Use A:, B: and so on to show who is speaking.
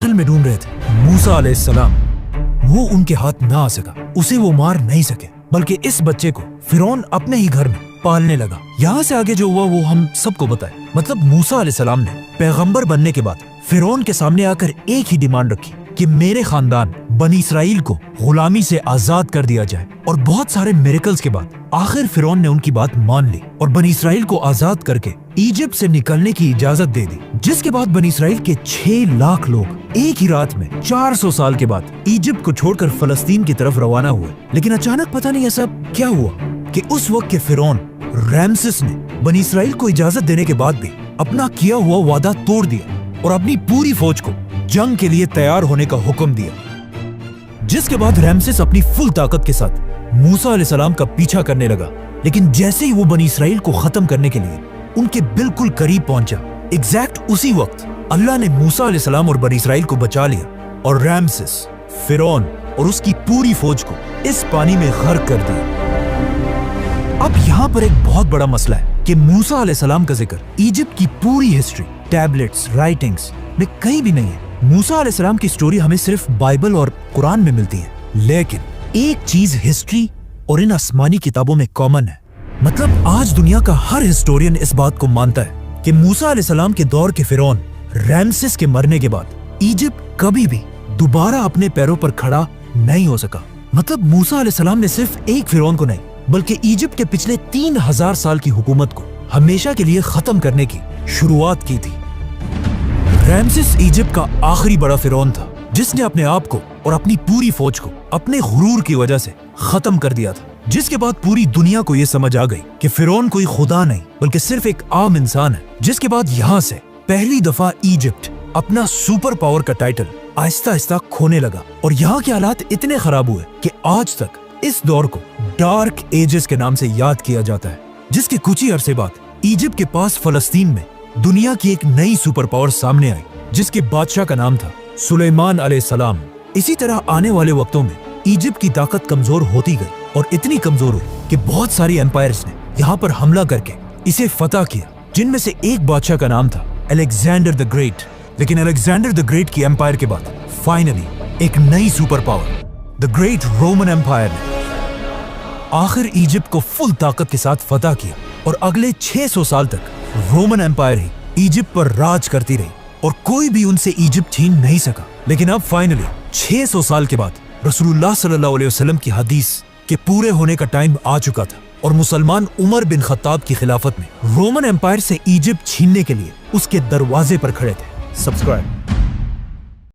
A: Hotel में ढूंढ रहे थे मूसा अलैहिस्सलाम। वो उनके हाथ ना आ सका, उसे वो मार नहीं सके, बल्कि इस बच्चे को फिरौन अपने ही घर में पालने लगा। यहाँ से आगे जो हुआ वो हम सबको बताए। मतलब मूसा अलैहिस्सलाम ने पैगंबर बनने के बाद फिरौन के सामने आकर एक ही डिमांड रखी कि मेरे खानदान बनी इसराइल को गुलामी से आजाद कर दिया जाए। और बहुत सारे मिरेकल्स के बाद आखिर फिरौन ने उनकी बात मान ली और बनी इसराइल को आजाद करके इजिप्ट से निकलने की इजाजत दे दी। जिसके बाद बनी इसराइल के 6 लाख लोग एक ही रात में 400 साल के बाद इजिप्ट को छोड़कर फलस्तीन की तरफ रवाना हुए। लेकिन अचानक पता नहीं ऐसा क्या हुआ कि उस वक्त के फिरौन रैमसेस ने बनी इसराइल को इजाजत देने के बाद भी अपना किया हुआ वादा तोड़ दिया और अपनी पूरी फौज को जंग के लिए तैयार होने का हुक्म दिया। जिसके बाद रैमसेस अपनी फुल ताकत के साथ मूसा अलैहिस्सलाम का पीछा करने लगा। लेकिन जैसे ही वो बनी इसराइल को खत्म करने के लिए उनके बिल्कुल करीब पहुंचा, एग्जैक्ट उसी वक्त अल्लाह ने मूसा अलैहिस्सलाम और बनी इसराइल को बचा लिया और रैमसेस, फिरौन और उसकी पूरी फौज को इस पानी में गर्क कर दिया। अब यहाँ पर एक बहुत बड़ा मसला है कि मूसा अलैहिस्सलाम का जिक्र इजिप्ट की पूरी हिस्ट्री, टैबलेट्स, राइटिंग्स में कहीं भी नहीं है। मूसा अलैहिस्सलाम की स्टोरी हमें सिर्फ बाइबल और कुरान में मिलती है। लेकिन एक चीज हिस्ट्री और इन आसमानी किताबों में कॉमन है। मतलब आज दुनिया का हर हिस्टोरियन इस बात को मानता है कि मूसा अलैहिस्सलाम के दौर के फिरौन रैमसेस के मरने के बाद इजिप्ट कभी भी दोबारा अपने पैरों पर खड़ा नहीं हो सका। मतलब मूसा अलैहिस्सलाम ने सिर्फ एक फिरौन को नहीं बल्कि इजिप्ट के पिछले 3000 साल की हुकूमत को हमेशा के लिए खत्म करने की शुरुआत की थी। रैमसेस इजिप्ट का आखिरी बड़ा फिरौन था जिसने अपने आप को और अपनी पूरी फौज को अपने गुरूर की वजह से खत्म कर दिया था। जिसके बाद पूरी दुनिया को यह समझ आ गई कि फिरौन कोई खुदा नहीं बल्कि सिर्फ एक आम इंसान है। जिसके बाद यहाँ से पहली दफा इजिप्ट अपना सुपर पावर का टाइटल आहिस्ता आहिस्ता खोने लगा और यहाँ के हालात इतने खराब हुए कि आज तक इस दौर को डार्क एजेस के नाम से याद किया जाता है। जिसके कुछ ही अरसे बाद इजिप्ट के पास फलस्तीन में दुनिया की एक नई सुपर पावर सामने आई जिसके बादशाह का नाम था सुलेमान अलैहिस्सलाम। इसी तरह आने वाले वक्तों में इजिप्ट की ताकत कमजोर होती गई और इतनी कमजोर हुई कि बहुत सारी एम्पायर्स ने यहाँ पर हमला करके इसे फतह किया, जिनमें से एक बादशाह का नाम था अलेक्जेंडर द ग्रेट। लेकिन अलेक्जेंडर द ग्रेट की एम्पायर के बाद फाइनली एक नई super power the great Roman empire ने आखिर इजिप्ट को फुल ताकत के साथ फतह किया और अगले 600 साल तक रोमन एम्पायर ही इजिप्ट पर राज करती रही और कोई भी उनसे इजिप्ट छीन नहीं सका। लेकिन अब फाइनली 600 साल के बाद रसूलुल्लाह सल्लल्लाहु अलैहि वसल्लम की हदीस के पूरे होने का टाइम आ चुका था और मुसलमान उमर बिन खत्ताब की खिलाफत में रोमन एम्पायर से इजिप्ट छीनने के लिए उसके दरवाजे पर खड़े थे। सब्सक्राइब।